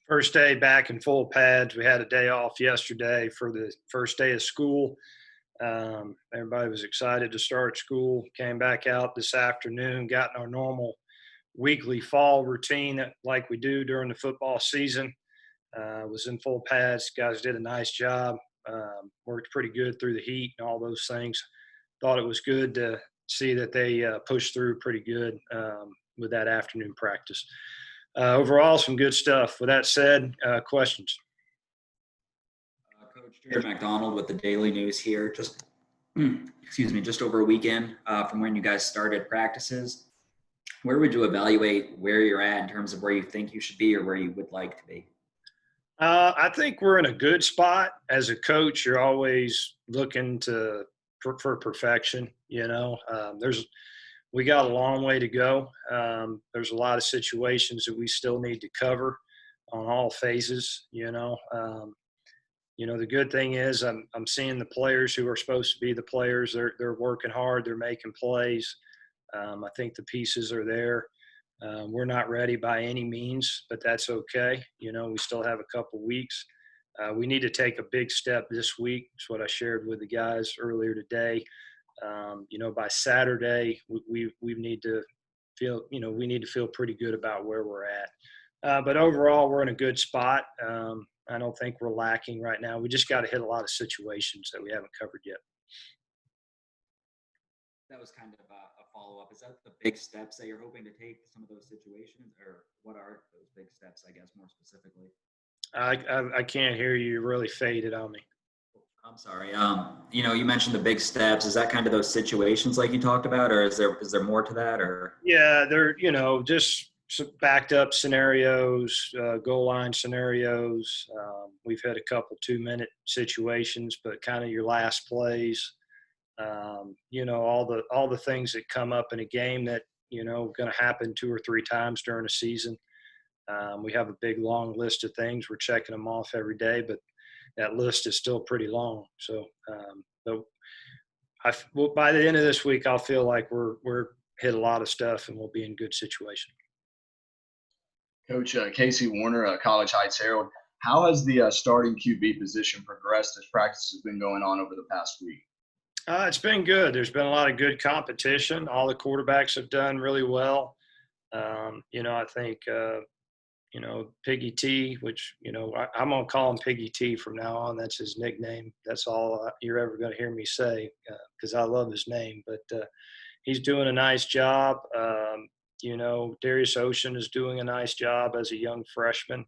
First day back in full pads. We had a day off yesterday for the first day of school. Everybody was excited to start school. Came back out this afternoon, got in our normal weekly fall routine like we do during the football season. Was in full pads. Guys did a nice job. Worked pretty good through the heat and all those things. Thought it was good to see that they pushed through pretty good with that afternoon practice. Overall, some good stuff. With that said, questions? Coach Jared McDonald with the Daily News here. Just, excuse me, just over a weekend from when you guys started practices. Where would you evaluate where you're at in terms of where you think you should be or where you would like to be? I think we're in a good spot. As a coach, you're always looking for perfection. We got a long way to go. There's a lot of situations that we still need to cover on all phases. The good thing is I'm seeing the players who are supposed to be the players. They're working hard. They're making plays. I think the pieces are there. We're not ready by any means, but that's okay. We still have a couple weeks. We need to take a big step this week. It's what I shared with the guys earlier today. By Saturday, we need to feel pretty good about where we're at. But overall, we're in a good spot. I don't think we're lacking right now. We just got to hit a lot of situations that we haven't covered yet. That was kind of a follow-up. Is that the big steps that you're hoping to take to some of those situations, or what are those big steps, I guess, more specifically? I can't hear you. You're really faded on me. I'm sorry. You mentioned the big steps. Is that kind of those situations like you talked about, or is there more to that, or? Yeah, they're just some backed up scenarios, goal line scenarios. We've had a couple 2-minute situations, but kind of your last plays. All the things that come up in a game that going to happen 2 or 3 times during a season. We have a big long list of things. We're checking them off every day, but that list is still pretty long. So, by the end of this week, I'll feel like we're hit a lot of stuff and we'll be in good situation. Coach Casey Warner, College Heights Herald. How has the starting QB position progressed as practice has been going on over the past week? It's been good. There's been a lot of good competition. All the quarterbacks have done really well. I think Piggy T, which, I'm going to call him Piggy T from now on. That's his nickname. That's all you're ever going to hear me say because I love his name. But he's doing a nice job. Darius Ocean is doing a nice job as a young freshman.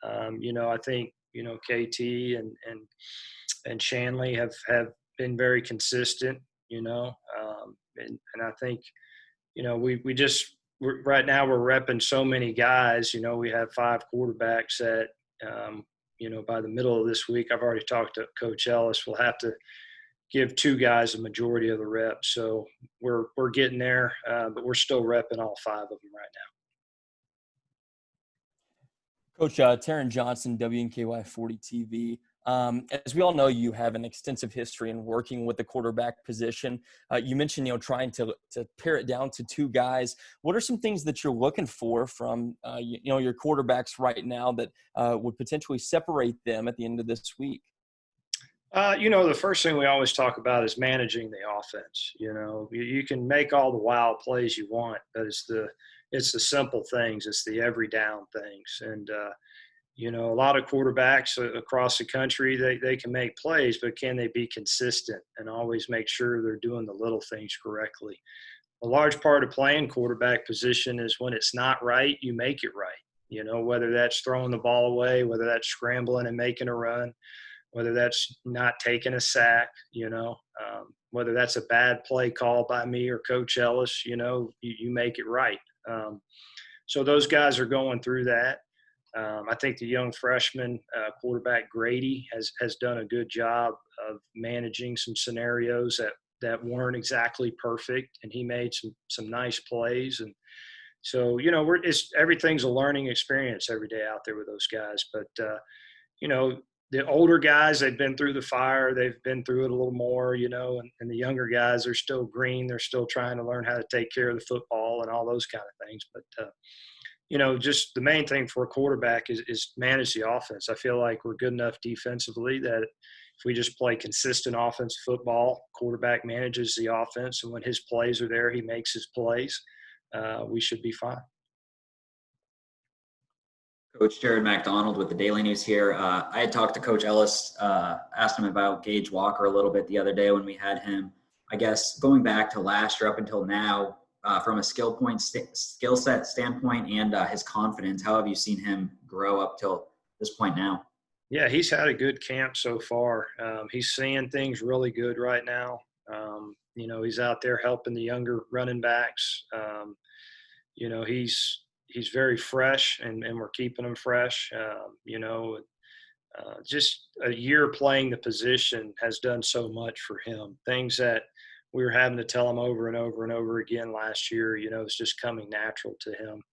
I think, KT and Shanley have been very consistent, and I think, right now we're repping so many guys. We have 5 quarterbacks that, by the middle of this week, I've already talked to Coach Ellis. We'll have to give 2 guys a majority of the reps. So we're getting there, but we're still repping all 5 of them right now. Coach Taryn Johnson, WKY 40 TV. As we all know, you have an extensive history in working with the quarterback position. You mentioned, trying to pare it down to 2 guys. What are some things that you're looking for from, your quarterbacks right now that would potentially separate them at the end of this week? The first thing we always talk about is managing the offense. You can make all the wild plays you want, but it's the simple things. It's the every down things. And, a lot of quarterbacks across the country, they can make plays, but can they be consistent and always make sure they're doing the little things correctly? A large part of playing quarterback position is when it's not right, you make it right. Whether that's throwing the ball away, whether that's scrambling and making a run, whether that's not taking a sack, whether that's a bad play call by me or Coach Ellis, you make it right. So those guys are going through that. I think the young freshman quarterback Grady has done a good job of managing some scenarios that weren't exactly perfect, and he made some nice plays. And so, everything's a learning experience every day out there with those guys. But the older guys, they've been through the fire, they've been through it a little more, and the younger guys are still green. They're still trying to learn how to take care of the football and all those kind of things. But just the main thing for a quarterback is manage the offense. I feel like we're good enough defensively that if we just play consistent offensive football, quarterback manages the offense, and when his plays are there, he makes his plays. We should be fine. Coach Jared McDonald with the Daily News here. I had talked to Coach Ellis, asked him about Gage Walker a little bit the other day when we had him. I guess going back to last year up until now, from a skill set standpoint and his confidence, how have you seen him grow up till this point now? Yeah, he's had a good camp so far. He's seeing things really good right now. He's out there helping the younger running backs. He's very fresh, and we're keeping him fresh. Just a year playing the position has done so much for him. Things that we were having to tell him over and over and over again last year, it's just coming natural to him.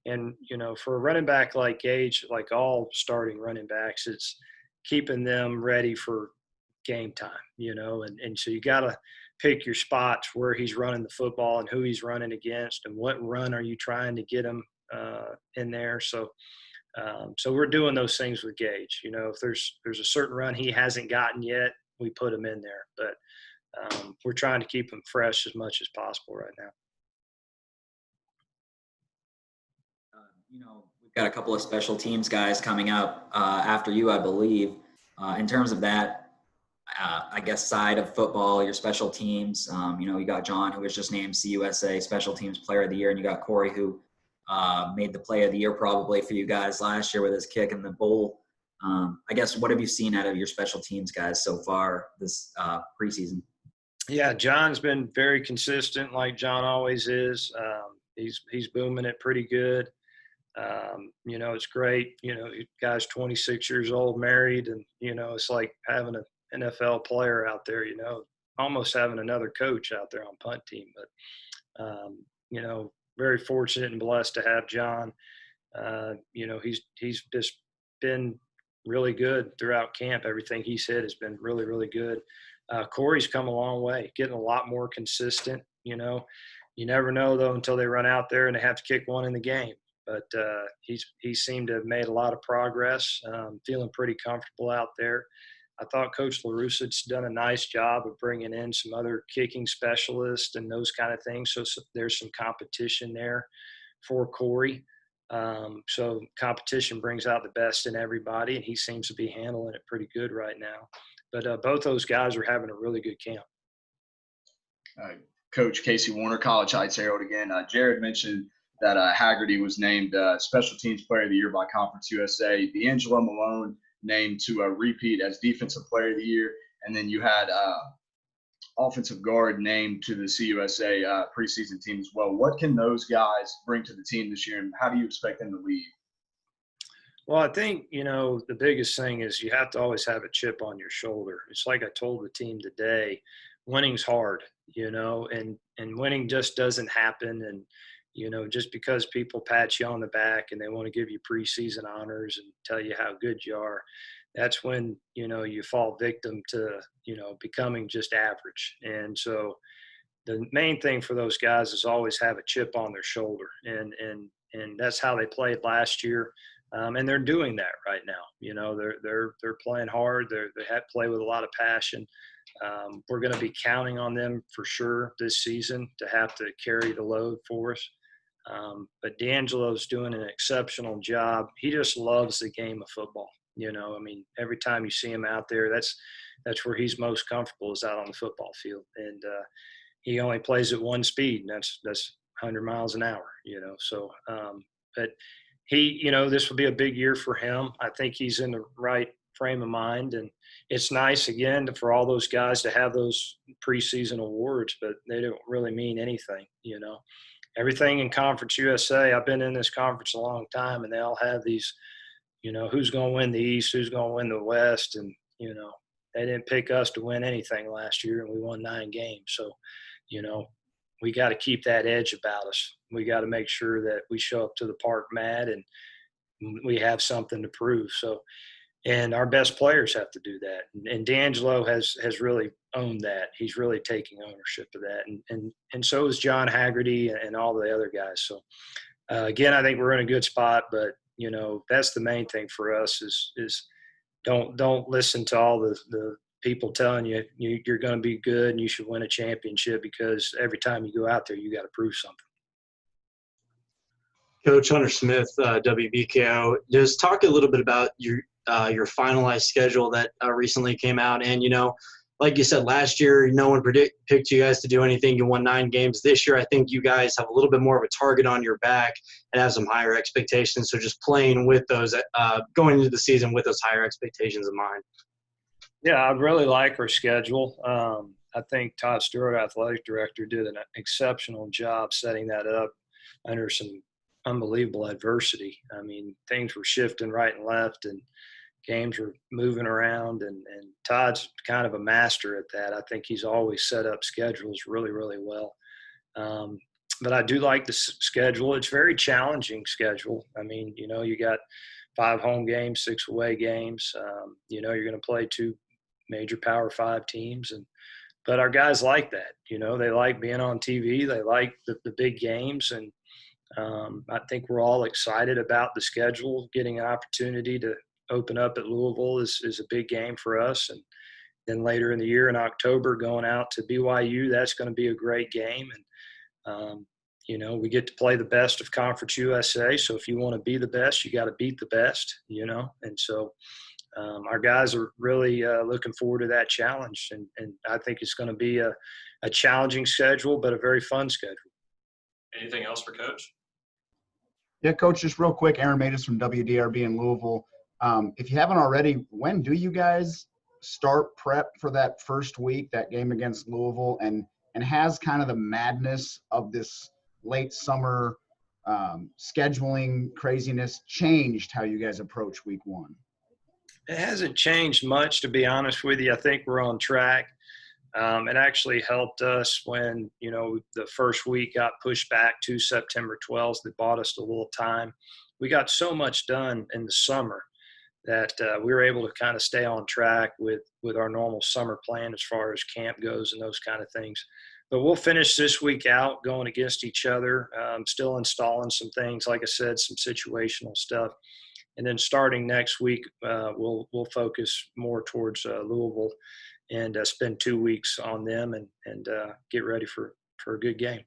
And, for a running back like Gage, like all starting running backs, it's keeping them ready for game time, and so you got to pick your spots where he's running the football and who he's running against and what run are you trying to get him in there. So we're doing those things with Gage. If there's a certain run he hasn't gotten yet, we put him in there. But we're trying to keep him fresh as much as possible right now. We've got a couple of special teams guys coming up after you, I believe. In terms of that, I guess, side of football, your special teams, you got John, who was just named CUSA Special Teams Player of the Year, and you got Corey, who made the Play of the Year probably for you guys last year with his kick in the bowl. I guess, what have you seen out of your special teams guys so far this preseason? Yeah, John's been very consistent, like John always is. He's booming it pretty good. It's great. Guy's 26 years old, married, and, it's like having an NFL player out there, almost having another coach out there on punt team. But, very fortunate and blessed to have John. He's just been really good throughout camp. Everything he's hit has been really, really good. Corey's come a long way, getting a lot more consistent. You never know, though, until they run out there and they have to kick one in the game. But he seemed to have made a lot of progress, feeling pretty comfortable out there. I thought Coach LaRusa's done a nice job of bringing in some other kicking specialists and those kind of things. So there's some competition there for Corey. So competition brings out the best in everybody, and he seems to be handling it pretty good right now. But both those guys are having a really good camp. Coach Casey Warner, College Heights Herald again. Jared mentioned that Haggerty was named Special Teams Player of the Year by Conference USA. D'Angelo Malone named to repeat as Defensive Player of the Year. And then you had offensive guard named to the CUSA preseason team as well. What can those guys bring to the team this year, and how do you expect them to lead? Well, I think, the biggest thing is you have to always have a chip on your shoulder. It's like I told the team today, winning's hard, and winning just doesn't happen. And, just because people pat you on the back and they want to give you preseason honors and tell you how good you are, that's when, you fall victim to, becoming just average. And so the main thing for those guys is always have a chip on their shoulder. And that's how they played last year. And they're doing that right now. They're playing hard. They have to play with a lot of passion. We're going to be counting on them for sure this season to have to carry the load for us. But D'Angelo's doing an exceptional job. He just loves the game of football. Every time you see him out there, that's where he's most comfortable, is out on the football field. And he only plays at one speed, and that's 100 miles an hour. So, but he, this will be a big year for him. I think he's in the right frame of mind, and it's nice again for all those guys to have those preseason awards, but they don't really mean anything. Everything in Conference USA, I've been in this conference a long time, and they all have these, who's going to win the East, who's going to win the West. And, they didn't pick us to win anything last year, and we won 9 games. So, we got to keep that edge about us. We got to make sure that we show up to the park mad and we have something to prove. So, and our best players have to do that. And D'Angelo has really owned that. He's really taking ownership of that. And so is John Haggerty and all the other guys. So Again, I think we're in a good spot, but that's the main thing for us is don't listen to all the people telling you're going to be good and you should win a championship, because every time you go out there, you got to prove something. Coach Hunter Smith, WBKO, just talk a little bit about your finalized schedule that recently came out. And, like you said, last year, no one picked you guys to do anything. You won 9 games. This year, I think you guys have a little bit more of a target on your back and have some higher expectations. So just playing with those, going into the season with those higher expectations in mind. Yeah, I really like our schedule. I think Todd Stewart, athletic director, did an exceptional job setting that up under some unbelievable adversity. I mean, things were shifting right and left, and games were moving around, and Todd's kind of a master at that. I think he's always set up schedules really, really well. But I do like the schedule. It's a very challenging schedule. I mean, you got 5 home games, 6 away games. You're going to play 2 major Power 5 teams, but our guys like that. They like being on TV. They like the big games, and I think we're all excited about the schedule. Getting an opportunity to open up at Louisville is a big game for us. And then later in the year in October, going out to BYU, that's going to be a great game. And, we get to play the best of Conference USA. So if you want to be the best, you got to beat the best, And so our guys are really looking forward to that challenge. And I think it's going to be a challenging schedule, but a very fun schedule. Anything else for Coach? Yeah, Coach, just real quick, Aaron Matus from WDRB in Louisville. If you haven't already, when do you guys start prep for that first week, that game against Louisville, and has kind of the madness of this late summer scheduling craziness changed how you guys approach week 1? It hasn't changed much, to be honest with you. I think we're on track. It actually helped us when, the first week got pushed back to September 12th. That bought us a little time. We got so much done in the summer that we were able to kind of stay on track with our normal summer plan as far as camp goes and those kind of things. But we'll finish this week out going against each other, still installing some things, like I said, some situational stuff. And then starting next week, we'll focus more towards Louisville and spend 2 weeks on them and get ready for a good game.